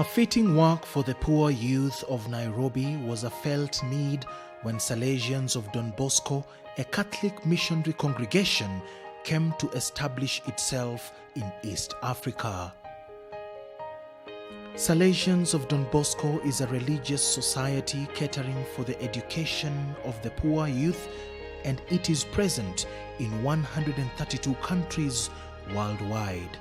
A fitting work for the poor youth of Nairobi was a felt need when Salesians of Don Bosco, a Catholic missionary congregation, came to establish itself in East Africa. Salesians of Don Bosco is a religious society catering for the education of the poor youth, and it is present in 132 countries worldwide.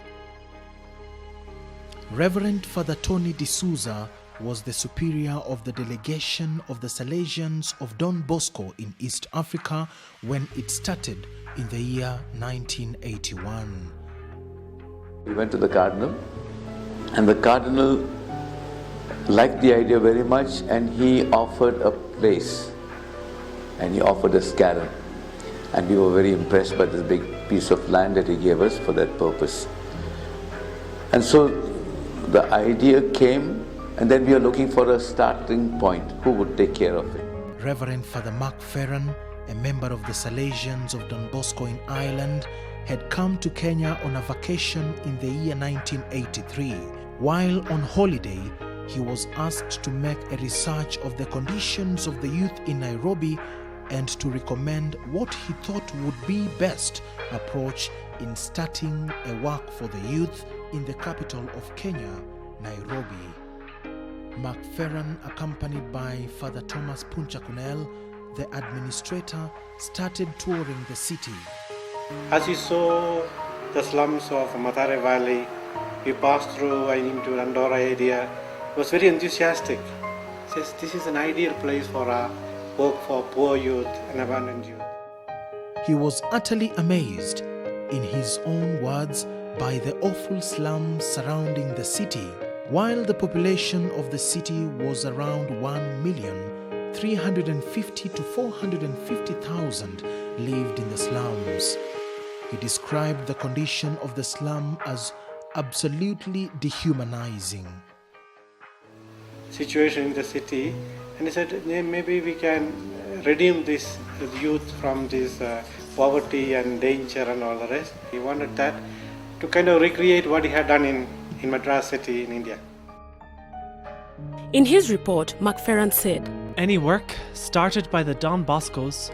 Reverend Father Tony D'Souza was the superior of the delegation of the Salesians of Don Bosco in East Africa when it started in the year 1981. We went to the Cardinal, and the Cardinal liked the idea very much, and he offered a place, and he offered us Karen. And we were very impressed by this big piece of land that he gave us for that purpose. And so the idea came, and then we are looking for a starting point. Who would take care of it? Reverend Father Mark Ferran, a member of the Salesians of Don Bosco in Ireland, had come to Kenya on a vacation in the year 1983. While on holiday, he was asked to make a research of the conditions of the youth in Nairobi and to recommend what he thought would be best approach in starting a work for the youth in the capital of Kenya, Nairobi. Mark Ferran, accompanied by Father Thomas Punchakunel, the administrator, started touring the city. As you saw the slums of Mathare Valley, we passed through into Andorra area. He was very enthusiastic. He says this is an ideal place for a work for poor youth and abandoned youth. He was utterly amazed, in his own words, by the awful slums surrounding the city. While the population of the city was around 1,350,000 to 450,000 lived in the slums. He described the condition of the slum as absolutely dehumanizing. Situation in the city, and he said maybe we can redeem this youth from this poverty and danger and all the rest. He wanted that to kind of recreate what he had done in Madras city in India. In his report, McFerran said, "Any work started by the Don Boscos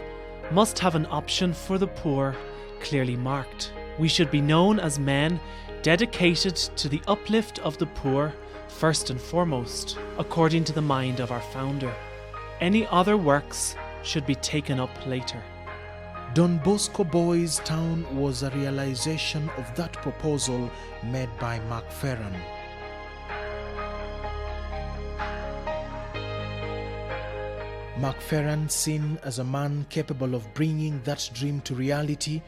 must have an option for the poor clearly marked. We should be known as men dedicated to the uplift of the poor first and foremost, according to the mind of our founder. Any other works should be taken up later." Don Bosco Boys Town was a realization of that proposal made by Mark Ferran. Mark Ferran, seen as a man capable of bringing that dream to reality,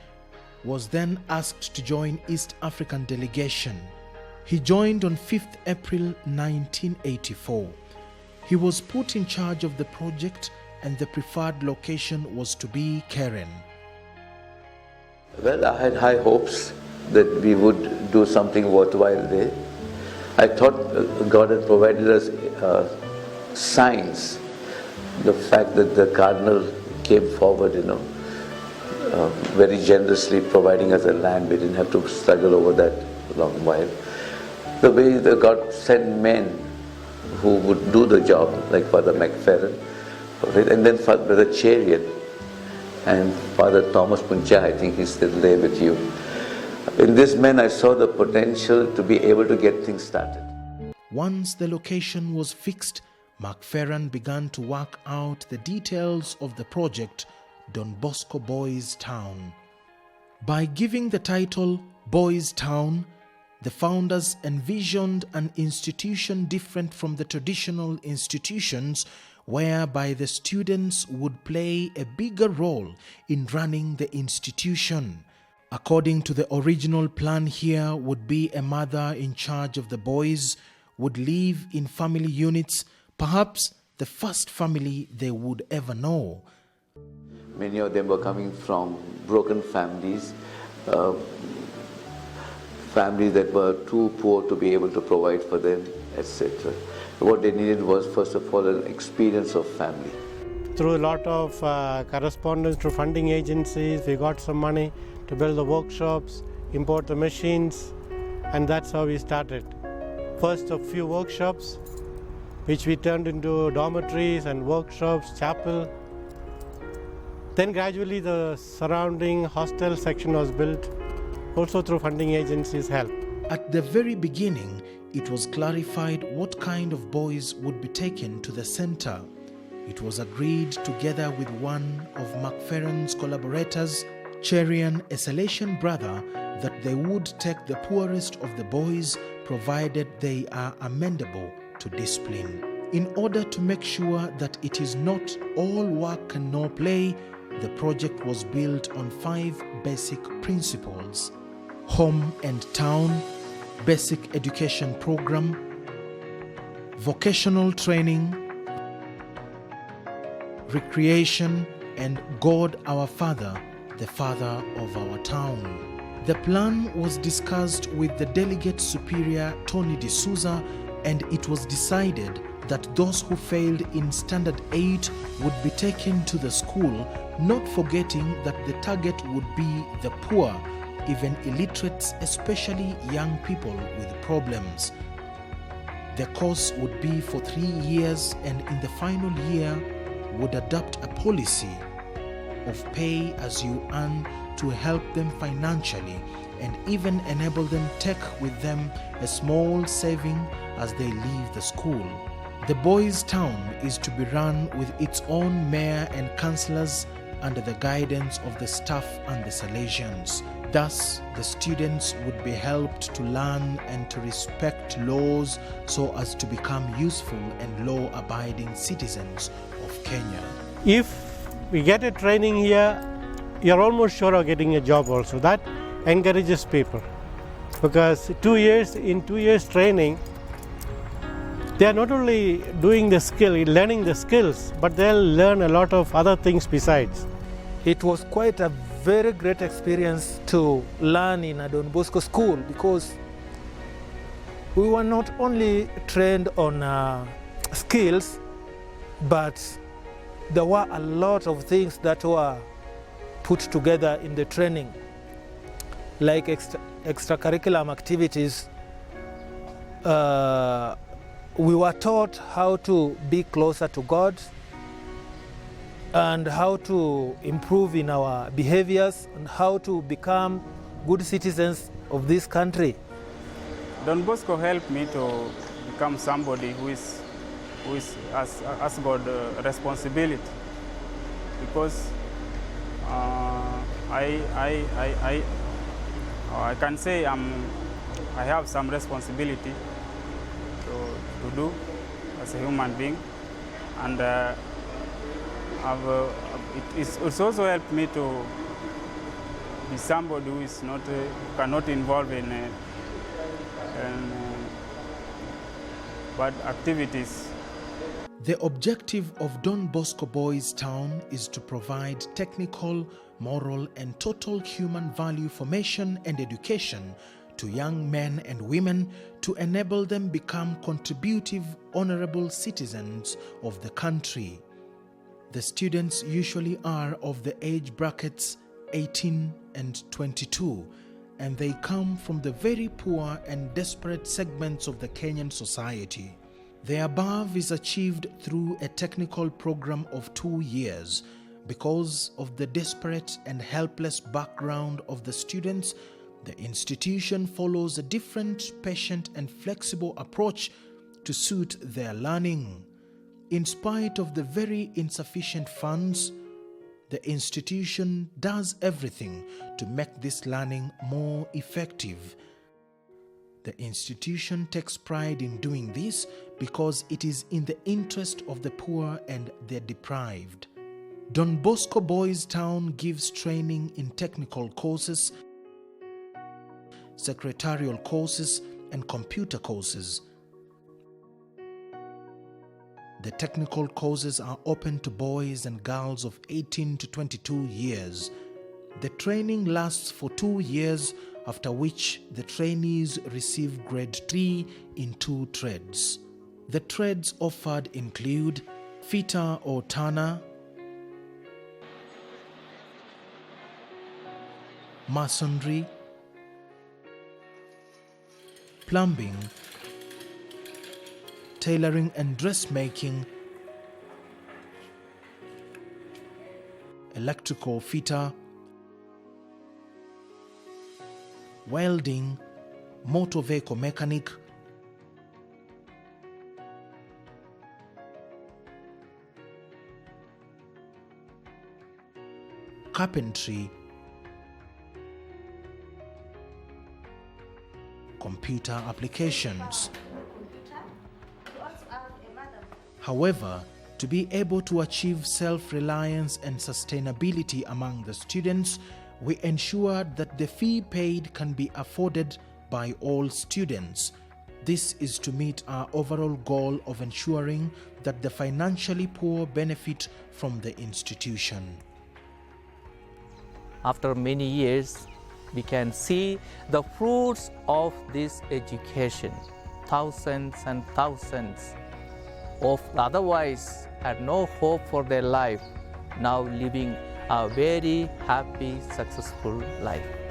was then asked to join East African delegation. He joined on 5th April 1984. He was put in charge of the project, and the preferred location was to be Keren. Well, I had high hopes that we would do something worthwhile there. I thought God had provided us signs. The fact that the Cardinal came forward, very generously providing us a land. We didn't have to struggle over that long while. The way that God sent men who would do the job, like Father McFerran, and then Father Chariot, and Father Thomas Puncha, I think he's still there with you. In this man, I saw the potential to be able to get things started. Once the location was fixed, Mark Ferran began to work out the details of the project, Don Bosco Boys Town. By giving the title Boys Town, the founders envisioned an institution different from the traditional institutions, whereby the students would play a bigger role in running the institution. According to the original plan, here would be a mother in charge of the boys, would live in family units, perhaps the first family they would ever know. Many of them were coming from broken families, families that were too poor to be able to provide for them, etc. What they needed was, first of all, an experience of family. Through a lot of correspondence to funding agencies, we got some money to build the workshops, import the machines, and that's how we started. First a few workshops, which we turned into dormitories and workshops, chapel. Then gradually the surrounding hostel section was built, also through funding agencies' help. At the very beginning, it was clarified what kind of boys would be taken to the center. It was agreed together with one of McFerran's collaborators, Cherian, a Salesian brother, that they would take the poorest of the boys provided they are amenable to discipline. In order to make sure that it is not all work and no play, the project was built on 5 basic principles: home and town, basic education program, vocational training, recreation, and God our Father, the Father of our town. The plan was discussed with the Delegate Superior Tony D'Souza, and it was decided that those who failed in Standard 8 would be taken to the school, not forgetting that the target would be the poor, even illiterates, especially young people with problems. The course would be for 3 years, and in the final year would adopt a policy of pay as you earn to help them financially, and even enable them take with them a small saving as they leave the school. The boys' town is to be run with its own mayor and councillors under the guidance of the staff and the Salesians. Thus, the students would be helped to learn and to respect laws so as to become useful and law-abiding citizens of Kenya. If we get a training here, you're almost sure of getting a job also. That encourages people, because 2 years, in 2 years training, they are not only doing the skill, learning the skills, but they'll learn a lot of other things besides. It was quite a very great experience to learn in a Don Bosco school, because we were not only trained on skills, but there were a lot of things that were put together in the training, like extracurricular activities. We were taught how to be closer to God and how to improve in our behaviors and how to become good citizens of this country. Don Bosco helped me to become somebody who has got responsibility, because I can say I have some responsibility to do as a human being, and it's also helped me to be somebody who is not cannot involve in bad activities. The objective of Don Bosco Boys Town is to provide technical, moral, and total human value formation and education to young men and women to enable them become contributive, honorable citizens of the country. The students usually are of the age brackets 18 and 22, and they come from the very poor and desperate segments of the Kenyan society. The above is achieved through a technical program of 2 years. Because of the desperate and helpless background of the students, the institution follows a different, patient, and flexible approach to suit their learning. In spite of the very insufficient funds, the institution does everything to make this learning more effective. The institution takes pride in doing this because it is in the interest of the poor and the deprived. Don Bosco Boys Town gives training in technical courses, secretarial courses, and computer courses. The technical courses are open to boys and girls of 18 to 22 years. The training lasts for 2 years, after which the trainees receive grade 3 in 2 trades. The trades offered include fitter or turner, masonry, plumbing, tailoring and dressmaking, electrical fitter, welding, motor vehicle mechanic, carpentry, computer applications. However, to be able to achieve self-reliance and sustainability among the students, we ensured that the fee paid can be afforded by all students. This is to meet our overall goal of ensuring that the financially poor benefit from the institution. After many years, we can see the fruits of this education. Thousands and thousands of otherwise had no hope for their life, now living a very happy, successful life.